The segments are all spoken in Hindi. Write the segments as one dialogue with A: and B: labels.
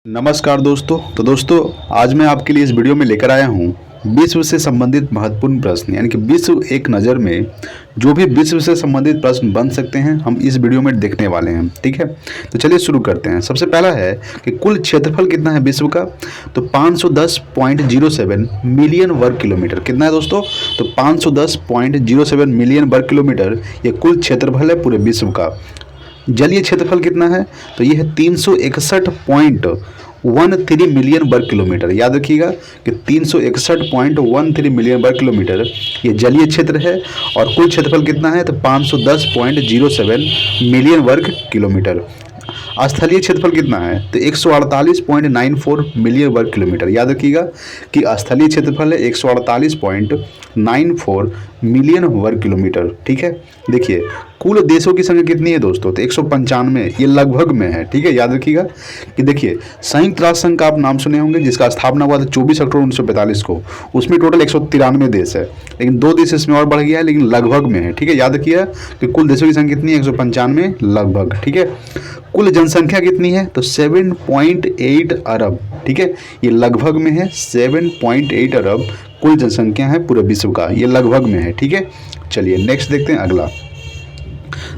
A: नमस्कार दोस्तों। दोस्तों आज मैं आपके लिए इस वीडियो में लेकर आया हूँ विश्व से संबंधित महत्वपूर्ण प्रश्न, यानी कि विश्व एक नज़र में जो भी विश्व से संबंधित प्रश्न बन सकते हैं हम इस वीडियो में देखने वाले हैं। ठीक है, तो चलिए शुरू करते हैं। सबसे पहला है कि कुल क्षेत्रफल कितना है विश्व का, तो 510.07 मिलियन वर्ग किलोमीटर। कितना है दोस्तों, तो 510.07 मिलियन वर्ग किलोमीटर ये कुल क्षेत्रफल है पूरे विश्व का। जलीय क्षेत्रफल कितना है, तो ये है 361.13 मिलियन वर्ग किलोमीटर। याद रखिएगा कि 361.13 मिलियन वर्ग किलोमीटर ये जलीय क्षेत्र है। और कुल क्षेत्रफल कितना है, तो 510.07 मिलियन वर्ग किलोमीटर। स्थलीय क्षेत्रफल कितना है, तो 148.94 मिलियन वर्ग किलोमीटर। याद रखिएगा कि स्थलीय क्षेत्रफल है 148.94 मिलियन वर्ग किलोमीटर। ठीक है, देखिए कुल देशों की संख्या कितनी है दोस्तों, तो 195, ये लगभग में है। ठीक है, याद रखिएगा कि देखिए संयुक्त राष्ट्र संघ का आप नाम सुने होंगे, जिसका स्थापना हुआ था 24 अक्टूबर 1945 को। उसमें टोटल 193 देश है, लेकिन 2 देश इसमें और बढ़ गया है, लेकिन लगभग में है। ठीक है, याद रखिएगा कि कुल देशों की संख्या कितनी है, 195 लगभग। ठीक है, कुल जनसंख्या कितनी है, तो 7.8 अरब। ठीक है, ये लगभग में है, 7.8 अरब कुल जनसंख्या है पूरे विश्व का, ये लगभग में है। ठीक है, चलिए नेक्स्ट देखते हैं अगला।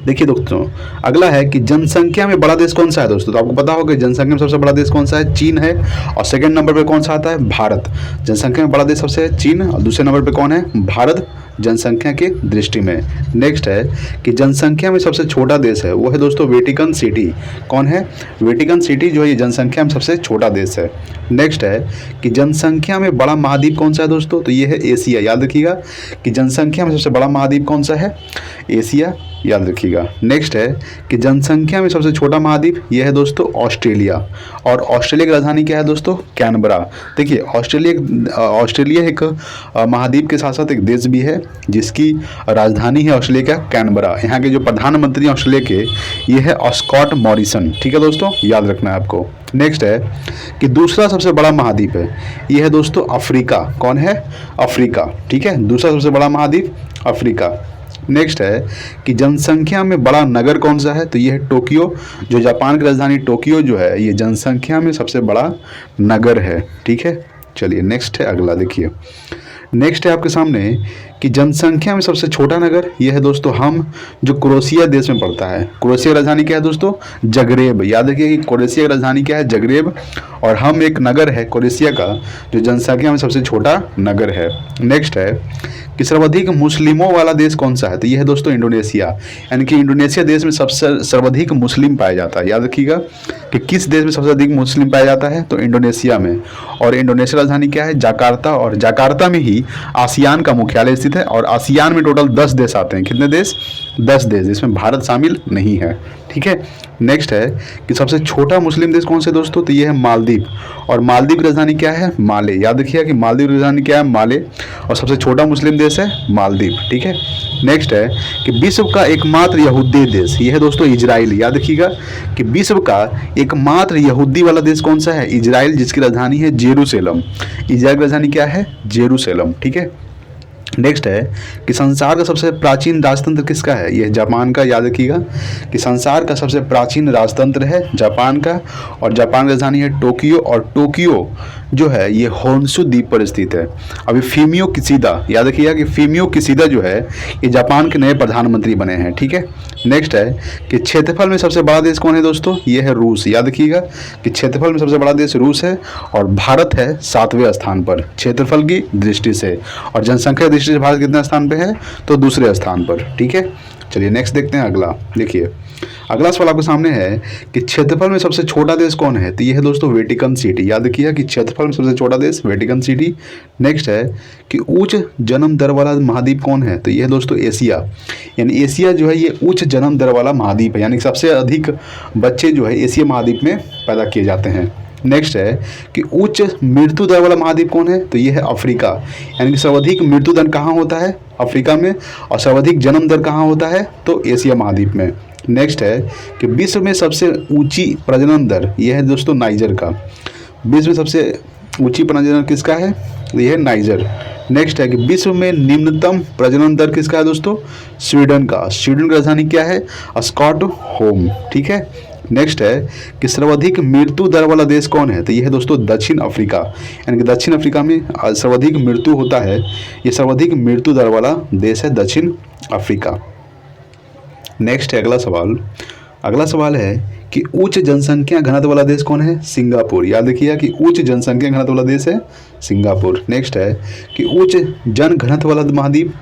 A: देखिए दोस्तों अगला है कि जनसंख्या में बड़ा देश कौन सा है दोस्तों। तो आपको पता होगा कि जनसंख्या में सबसे बड़ा देश कौन सा है, चीन है। और सेकंड नंबर पे कौन सा आता है, भारत। जनसंख्या में बड़ा देश सबसे है चीन, और दूसरे नंबर पे कौन है, भारत जनसंख्या के दृष्टि में। नेक्स्ट है कि जनसंख्या में सबसे छोटा देश है, वो है दोस्तों वेटिकन सिटी। कौन है, वेटिकन सिटी जो है ये जनसंख्या में सबसे छोटा देश है। नेक्स्ट है कि जनसंख्या में बड़ा महाद्वीप कौन सा है दोस्तों, तो ये है एशिया। याद रखिएगा कि जनसंख्या में सबसे बड़ा महाद्वीप कौन सा है, एशिया। याद रखिएगा। नेक्स्ट है कि जनसंख्या में सबसे छोटा महाद्वीप यह है दोस्तों ऑस्ट्रेलिया। और ऑस्ट्रेलिया की राजधानी क्या है दोस्तों, कैनबरा। देखिए ऑस्ट्रेलिया एक महाद्वीप के साथ साथ एक देश भी है जिसकी राजधानी है ऑस्ट्रेलिया का कैनबरा। यहाँ के जो प्रधानमंत्री ऑस्ट्रेलिया के ये है स्कॉट मॉरिसन। ठीक है दोस्तों, याद रखना है आपको। नेक्स्ट है कि दूसरा सबसे बड़ा महाद्वीप है यह है दोस्तों अफ्रीका। कौन है, अफ्रीका। ठीक है, दूसरा सबसे बड़ा महाद्वीप अफ्रीका। नेक्स्ट है कि जनसंख्या में बड़ा नगर कौन सा है, तो ये है टोक्यो। जो जापान की राजधानी टोक्यो जो है ये जनसंख्या में सबसे बड़ा नगर है। ठीक है, चलिए नेक्स्ट है अगला। देखिए नेक्स्ट है आपके सामने कि जनसंख्या में सबसे छोटा नगर यह है दोस्तों जो क्रोएशिया देश में पड़ता है। क्रोएशिया की राजधानी क्या है दोस्तों, जगरेब। याद रखिए कि क्रोएशिया की राजधानी क्या है, जगरेब। और एक नगर है क्रोएशिया का जो जनसंख्या में सबसे छोटा नगर है। नेक्स्ट है कि सर्वाधिक मुस्लिमों वाला देश कौन सा है, तो यह है दोस्तों इंडोनेशिया। यानी कि इंडोनेशिया देश में सबसे सर्वाधिक मुस्लिम पाया जाता है। याद रखिएगा कि किस देश में सबसे अधिक मुस्लिम पाया जाता है, तो इंडोनेशिया में। और इंडोनेशिया राजधानी क्या है, जाकार्ता। और जाकार्ता में ही आसियान का मुख्यालय स्थित है। और आसियान में टोटल 10 देश आते हैं। कितने देश, 10 देश, इसमें भारत शामिल नहीं है। ठीक है, नेक्स्ट है कि सबसे छोटा मुस्लिम देश कौन से दोस्तों, तो ये है मालदीव। और मालदीव की राजधानी क्या है, माले। याद रखिएगा कि मालदीव की राजधानी क्या है, माले। और सबसे छोटा मुस्लिम देश है मालदीव। ठीक है, नेक्स्ट है कि विश्व का एकमात्र यहूदी देश यह है दोस्तों इजराइल। याद रखिएगा कि विश्व का एकमात्र यहूदी वाला देश कौन सा है, इजराइल, जिसकी राजधानी है जेरूसलम। इजराइल की राजधानी क्या है, जेरूसलम। ठीक है, नेक्स्ट है कि संसार का सबसे प्राचीन राजतंत्र किसका है, यह जापान का। याद रखिएगा कि संसार का सबसे प्राचीन राजतंत्र है जापान का। और जापान की राजधानी है टोक्यो। और टोक्यो जो है ये होन्शु द्वीप पर स्थित है। अभी फूमियो किशिदा, याद रखिएगा कि फूमियो किशिदा जो है ये जापान के नए प्रधानमंत्री बने हैं। ठीक है, नेक्स्ट है कि क्षेत्रफल में सबसे बड़ा देश कौन है दोस्तों, ये है रूस। याद रखिएगा कि क्षेत्रफल में सबसे बड़ा देश रूस है। और भारत है 7वें स्थान पर क्षेत्रफल की दृष्टि से। और जनसंख्या की दृष्टि से भारत कितने स्थान पे है, तो दूसरे स्थान पर। ठीक है, चलिए नेक्स्ट देखते हैं अगला। देखिए अगला सवाल आपके सामने है कि क्षेत्रफल में सबसे छोटा देश कौन है, तो ये है दोस्तों वेटिकन सिटी। याद रखिएगा कि क्षेत्रफल में सबसे छोटा देश वेटिकन सिटी। नेक्स्ट है कि उच्च जन्म दर वाला महाद्वीप कौन है, तो ये है दोस्तों एशिया। यानी एशिया जो है ये उच्च जन्म दर वाला महाद्वीप है। यानी सबसे अधिक बच्चे जो है एशिया महाद्वीप में पैदा किए जाते हैं। नेक्स्ट है कि उच्च मृत्यु दर वाला महाद्वीप कौन है, तो ये है अफ्रीका। यानी कि सर्वाधिक मृत्यु दर कहाँ होता है, अफ्रीका में। और सर्वाधिक जन्म दर कहाँ होता है, तो एशिया महाद्वीप में। नेक्स्ट है कि विश्व में सबसे ऊंची प्रजनन दर यह है दोस्तों नाइजर का। विश्व में सबसे ऊंची प्रजनन किसका है, यह है नाइजर। नेक्स्ट है कि विश्व में निम्नतम प्रजनन दर किसका है दोस्तों, स्वीडन का। स्वीडन की राजधानी क्या है, स्टॉकहोम। ठीक है, नेक्स्ट है कि सर्वाधिक मृत्यु दर वाला देश कौन है? तो ये है दोस्तों दक्षिण अफ्रीका, यानी कि दक्षिण अफ्रीका में सर्वाधिक मृत्यु होता है, ये सर्वाधिक मृत्यु दर वाला देश है दक्षिण अफ्रीका। नेक्स्ट है अगला सवाल है कि उच्च जनसंख्या घनत्व वाला देश कौन है? सिंगापुर। याद रखिएगा कि उच्च जनसंख्या घनत्व वाला देश है सिंगापुर। नेक्स्ट है कि उच्च जन घनत्व वाला महाद्वीप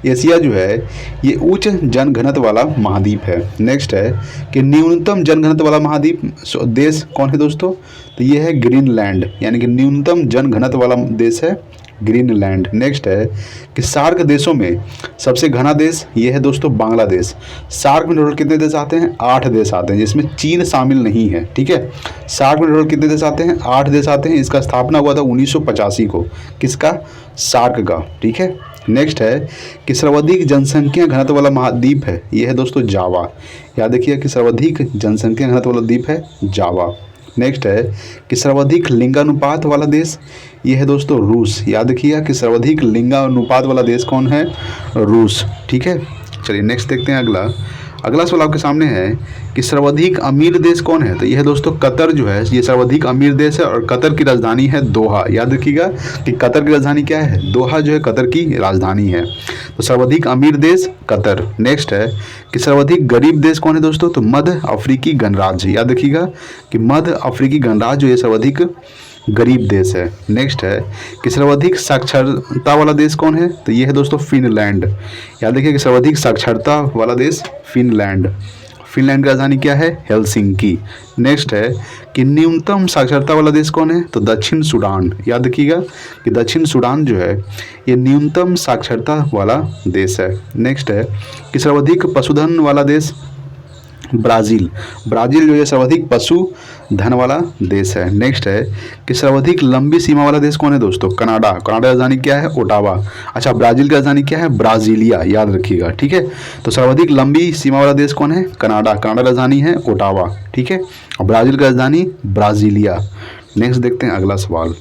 A: एशिया जो है ये उच्च जन घनत्व वाला महाद्वीप है। नेक्स्ट है कि न्यूनतम जन घनत्व वाला महाद्वीप देश कौन है दोस्तों? तो ये है ग्रीनलैंड, यानी कि न्यूनतम जन घनत्व वाला देश है ग्रीनलैंड। नेक्स्ट है कि सार्क देशों में सबसे घना देश ये है दोस्तों बांग्लादेश। सार्क में टोटल कितने देश आते हैं? 8 देश आते हैं, जिसमें चीन शामिल नहीं है। ठीक है, सार्क में टोटल कितने देश आते हैं? 8 देश आते हैं। इसका स्थापना हुआ था 1985 को। किसका? सार्क का। ठीक है, नेक्स्ट है कि सर्वाधिक जनसंख्या घनत्व वाला महाद्वीप है, यह है दोस्तों जावा। याद रखिए कि सर्वाधिक जनसंख्या घनत्व वाला द्वीप है जावा। नेक्स्ट है कि सर्वाधिक लिंगानुपात वाला देश, यह है दोस्तों रूस। याद रखिएगा कि सर्वाधिक लिंगानुपात वाला देश कौन है? रूस। ठीक है, चलिए नेक्स्ट देखते हैं अगला सवाल आपके सामने है कि सर्वाधिक अमीर देश कौन है? तो यह है दोस्तों कतर जो है ये सर्वाधिक अमीर देश है और कतर की राजधानी है दोहा। याद रखिएगा कि कतर की राजधानी क्या है? दोहा जो है कतर की राजधानी है। तो सर्वाधिक अमीर देश कतर। नेक्स्ट है कि सर्वाधिक गरीब देश कौन है दोस्तों? तो मध्य अफ्रीकी गणराज्य। याद रखिएगा कि मध्य अफ्रीकी गणराज्य ये सर्वाधिक गरीब देश है। नेक्स्ट है कि सर्वाधिक साक्षरता वाला देश कौन है? तो ये है दोस्तों फिनलैंड। याद रखिए कि सर्वाधिक साक्षरता वाला देश फिनलैंड। फिनलैंड की राजधानी क्या है? हेलसिंकी। नेक्स्ट है कि न्यूनतम साक्षरता वाला देश कौन है? तो दक्षिण सूडान। याद रखिएगा कि दक्षिण सूडान जो है ये न्यूनतम साक्षरता वाला देश है। नेक्स्ट है कि सर्वाधिक पशुधन वाला देश ब्राज़ील। ब्राज़ील जो है सर्वाधिक पशु धन वाला देश है। नेक्स्ट है कि सर्वाधिक लंबी सीमा वाला देश कौन है दोस्तों? कनाडा। कनाडा राजधानी क्या है? ओटावा। अच्छा, ब्राज़ील की राजधानी क्या है? ब्राज़ीलिया। याद रखिएगा। ठीक है, तो सर्वाधिक लंबी सीमा वाला देश कौन है? कनाडा। कनाडा राजधानी है ओटावा। ठीक है, और ब्राज़ील की राजधानी ब्राज़ीलिया। नेक्स्ट देखते हैं अगला सवाल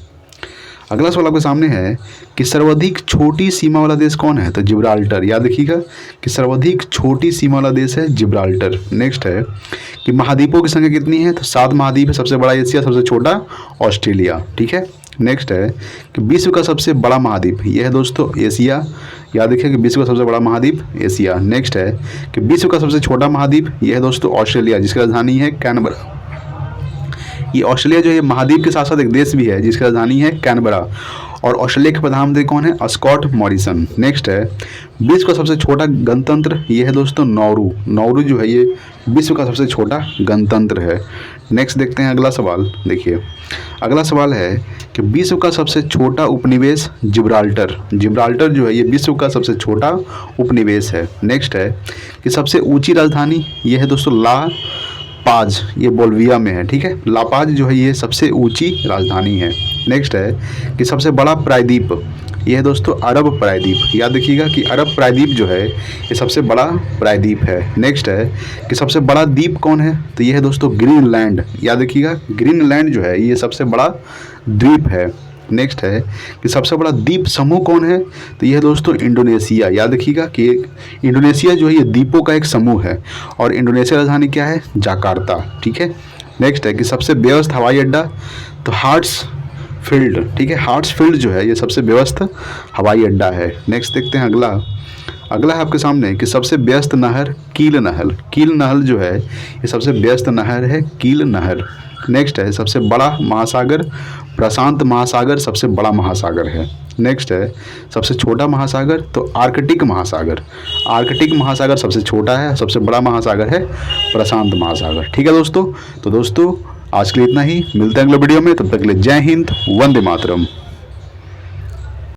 A: आपके सामने है कि सर्वाधिक छोटी सीमा वाला देश कौन है? तो जिब्राल्टर। याद रखिएगा कि सर्वाधिक छोटी सीमा वाला देश है जिब्राल्टर। नेक्स्ट है कि महाद्वीपों की संख्या कितनी है? तो 7 महाद्वीप है। सबसे बड़ा एशिया, सबसे छोटा ऑस्ट्रेलिया। ठीक है, नेक्स्ट है कि विश्व का सबसे बड़ा महाद्वीप यह है दोस्तों एशिया। याद रखिए कि विश्व का सबसे बड़ा महाद्वीप एशिया। नेक्स्ट है कि विश्व का सबसे छोटा महाद्वीप यह है दोस्तों ऑस्ट्रेलिया, जिसकी राजधानी है कैनबरा। ये ऑस्ट्रेलिया जो है महाद्वीप के साथ साथ एक देश भी है जिसकी राजधानी है कैनबरा, और ऑस्ट्रेलिया के प्रधानमंत्री कौन है? Scott Morrison. नेक्स्ट है विश्व का सबसे छोटा गणतंत्र ये है दोस्तों नौरू। नौरू जो है ये विश्व का सबसे छोटा गणतंत्र है। नेक्स्ट देखते हैं अगला सवाल। देखिए अगला सवाल है कि विश्व का सबसे छोटा उपनिवेश जिब्राल्टर। जिब्राल्टर जो है ये विश्व का सबसे छोटा उपनिवेश है। नेक्स्ट है कि सबसे ऊंची राजधानी ये है दोस्तों ला पाज, ये बोल्विया में है। ठीक है, ला पाज जो है ये सबसे ऊंची राजधानी है। नेक्स्ट है कि सबसे बड़ा प्रायद्वीप ये है दोस्तों अरब प्रायद्वीप। याद रखिएगा कि अरब प्रायद्वीप जो है ये सबसे बड़ा प्रायद्वीप है। नेक्स्ट है कि सबसे बड़ा द्वीप कौन है? तो ये है दोस्तों ग्रीनलैंड। याद रखिएगा ग्रीनलैंड जो है ये सबसे बड़ा द्वीप है। नेक्स्ट है कि सबसे बड़ा द्वीप समूह कौन है? तो यह है दोस्तों इंडोनेशिया। याद रखिएगा कि इंडोनेशिया जो है ये द्वीपों का एक समूह है और इंडोनेशिया राजधानी क्या है? जाकार्ता। ठीक है, नेक्स्ट है कि सबसे व्यस्त हवाई अड्डा तो हार्ट्सफील्ड। ठीक है, हार्ट्सफील्ड जो है ये सबसे व्यस्त हवाई अड्डा है। नेक्स्ट देखते हैं अगला है आपके सामने कि सबसे व्यस्त नहर कील नहर। कील नहर जो है ये सबसे व्यस्त नहर है कील नहर। नेक्स्ट है सबसे बड़ा महासागर प्रशांत महासागर सबसे बड़ा महासागर है। नेक्स्ट है सबसे छोटा महासागर तो आर्कटिक महासागर। आर्कटिक महासागर सबसे छोटा है, सबसे बड़ा महासागर है प्रशांत महासागर। ठीक है दोस्तों, तो दोस्तों आज के लिए इतना ही। मिलते हैं अगले वीडियो में, तब तक के लिए जय हिंद, वंदे मातरम।